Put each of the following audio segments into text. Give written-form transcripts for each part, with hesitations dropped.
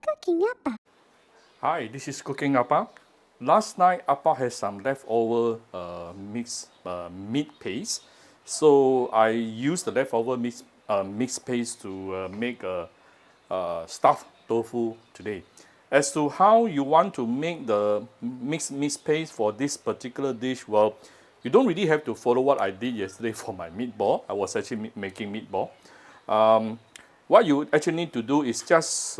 Cooking Appa. Hi, this is Cooking Appa. Last night, Appa has some leftover mixed meat paste. So I used the leftover mixed paste to make a stuffed tofu today. As to how you want to make the mixed paste for this particular dish, well, you don't really have to follow what I did yesterday for my meatball. I was actually making meatball. What you actually need to do is just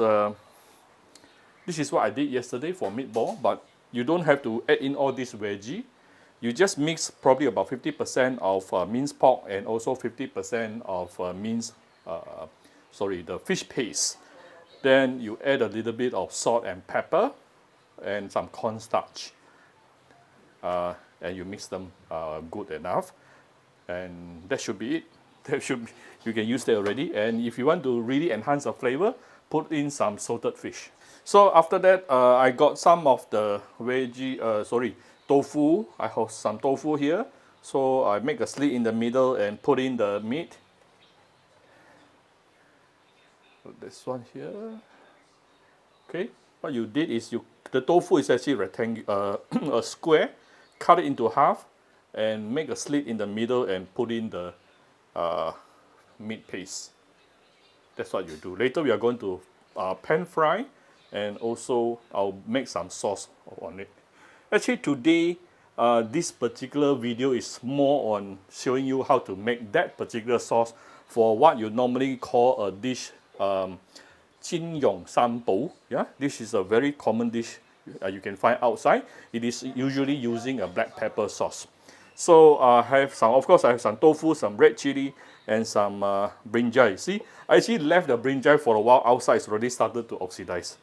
this is what I did yesterday for meatball, but you don't have to add in all this veggie. You just mix probably about 50% of minced pork and also 50% of the fish paste. Then you add a little bit of salt and pepper and some cornstarch. And you mix them good enough. And that should be it. You can use that already. And if you want to really enhance the flavor, put in some salted fish. So after that, I got some of the tofu. I have some tofu here. So I make a slit in the middle and put in the meat. This one here. Okay, what you did is the tofu is actually rectangular, a square. Cut it into half and make a slit in the middle and put in the meat paste. That's what you do. Later we are going to pan fry, and also I'll make some sauce on it. Actually today, this particular video is more on showing you how to make that particular sauce for what you normally call a dish,煎酿三宝. Yeah, this is a very common dish you can find outside. It is usually using a black pepper sauce. So I have some tofu, some red chili, and some brinjal. See, I actually left the brinjal for a while outside. It's already started to oxidize.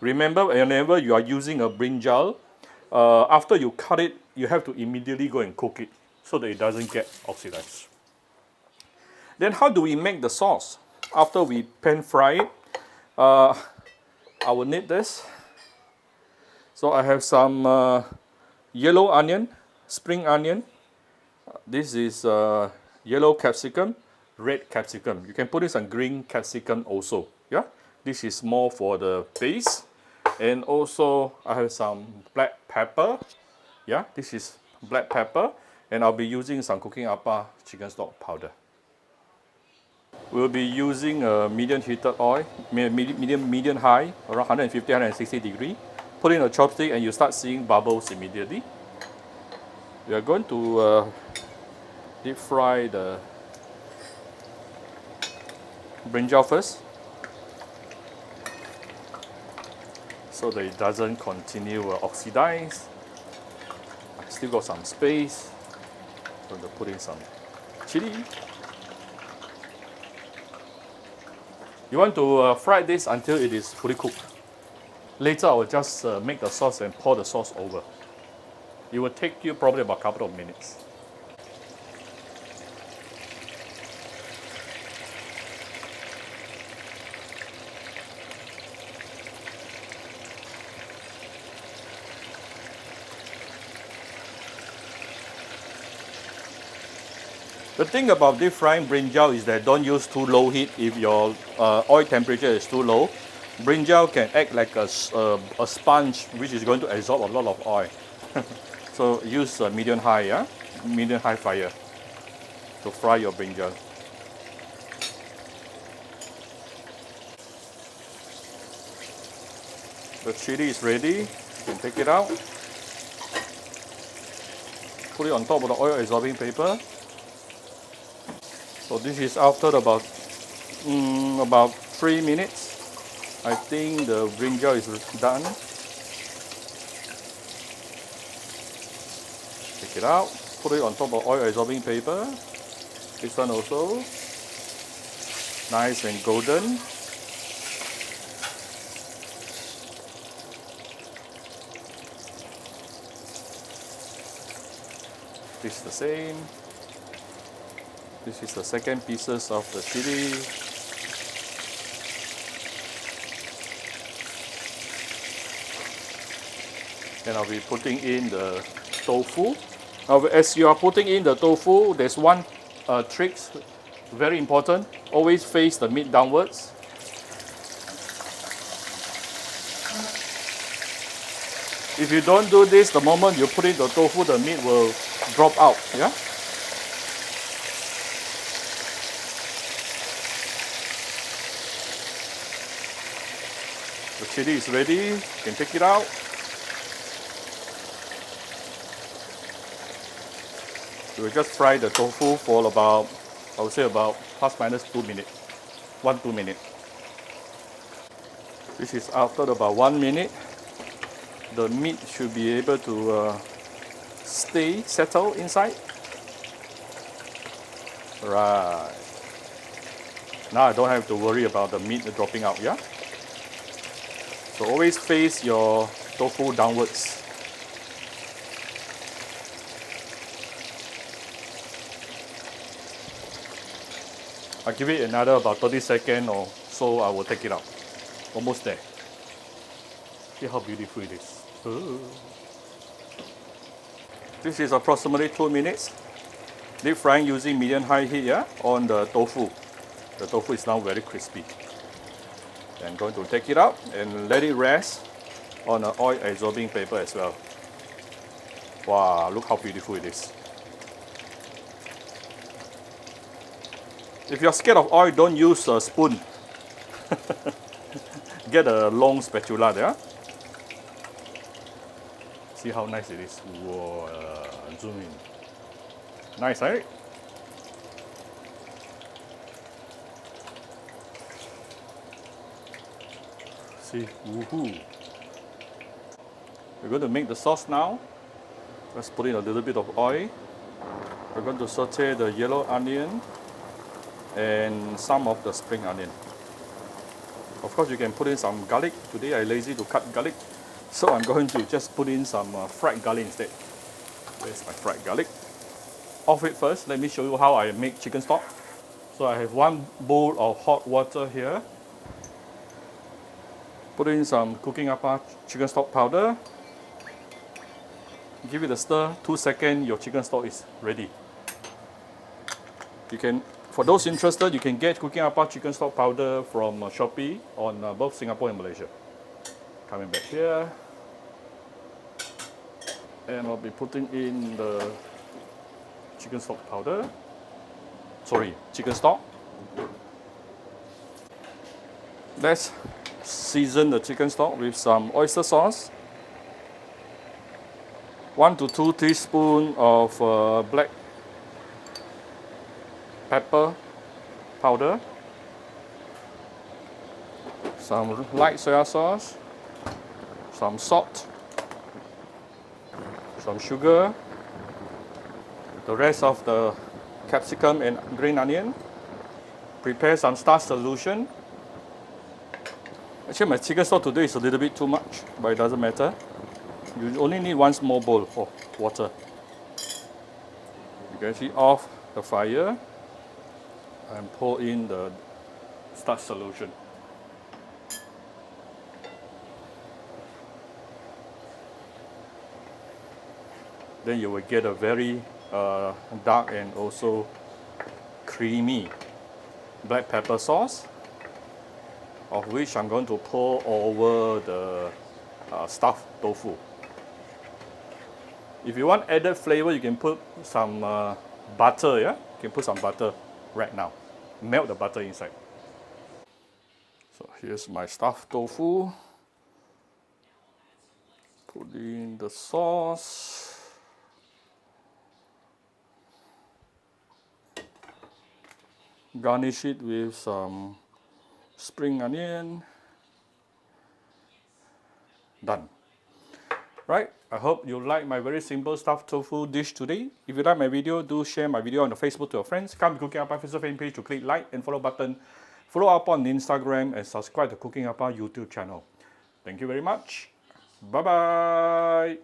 Remember, whenever you are using a brinjal, after you cut it, you have to immediately go and cook it so that it doesn't get oxidized. Then how do we make the sauce? After we pan fry it, I will need this. So I have some yellow onion, spring onion. This is yellow capsicum, red capsicum. You can put in some green capsicum also. Yeah, this is more for the base. And also I have some black pepper. Yeah, this is black pepper. And I'll be using some Cooking Appa chicken stock powder. We'll be using a medium heated oil, medium high, around 150, 160 degrees. Put in a chopstick and you start seeing bubbles immediately. We are going to deep fry the brinjal first, so that it doesn't continue oxidize. I still got some space. I'm going to put in some chili. You want to fry this until it is fully cooked. Later, I will just make the sauce and pour the sauce over. It will take you probably about a couple of minutes. The thing about deep frying brinjal is that don't use too low heat. If your oil temperature is too low, brinjal can act like a sponge, which is going to absorb a lot of oil. So use medium high, yeah? Medium high fire to fry your brinjal. The chili is ready. You can take it out. Put it on top of the oil absorbing paper. So this is after about 3 minutes. I think the brinjal is done. Take it out, put it on top of oil absorbing paper. This one also nice and golden. This is the same. This is the second pieces of the chili. And I'll be putting in the tofu. Now, as you are putting in the tofu, there's one trick, very important. Always face the meat downwards. If you don't do this, the moment you put in the tofu, the meat will drop out. Yeah. The chili is ready. You can take it out. We will just fry the tofu for about, I would say about plus minus 2 minutes. 1-2 minutes. This is after about 1 minute. The meat should be able to settle inside. Right. Now I don't have to worry about the meat dropping out, yeah? So always face your tofu downwards. I'll give it another about 30 seconds or so, I will take it out. Almost there. See how beautiful it is. Ooh. This is approximately 2 minutes. Deep frying using medium-high heat, yeah, on the tofu. The tofu is now very crispy. I'm going to take it out and let it rest on an oil absorbing paper as well. Wow, look how beautiful it is. If you're scared of oil, don't use a spoon. Get a long spatula there. See how nice it is. Whoa, zoom in. Nice, right? See, woohoo. We're going to make the sauce now. Let's put in a little bit of oil. We're going to saute the yellow onion and some of the spring onion. Of course, you can put in some garlic. Today I'm lazy to cut garlic, so I'm going to just put in some fried garlic instead. There's my fried garlic. Off it first. Let me show you how I make chicken stock. So I have 1 bowl of hot water here. Put in some cooking appa chicken stock powder. Give it a stir. 2 seconds, your chicken stock is ready. You can, for those interested, you can get cooking appa chicken stock powder from Shopee on both Singapore and Malaysia. Coming back here, and I'll be putting in the chicken stock powder. Sorry, chicken stock. Let's season the chicken stock with some oyster sauce. 1 to 2 teaspoons of black pepper powder, some light soy sauce, some salt, some sugar, the rest of the capsicum and green onion. Prepare some starch solution. Actually, my chicken stock today is a little bit too much, but it doesn't matter. You only need 1 small bowl of water. You can see off the fire and pour in the starch solution. Then you will get a very dark and also creamy black pepper sauce, of which I'm going to pour over the stuffed tofu. If you want added flavor, you can put some butter, yeah? You can put some butter right now. Melt the butter inside. So here's my stuffed tofu. Put in the sauce. Garnish it with some spring onion. Done. Right, I hope you like my very simple stuffed tofu dish today. If you like my video, do share my video on the Facebook to your friends. Come to Cooking Appa Facebook fan page to click like and follow button. Follow up on Instagram and subscribe to Cooking Appa YouTube channel. Thank you very much. Bye-bye.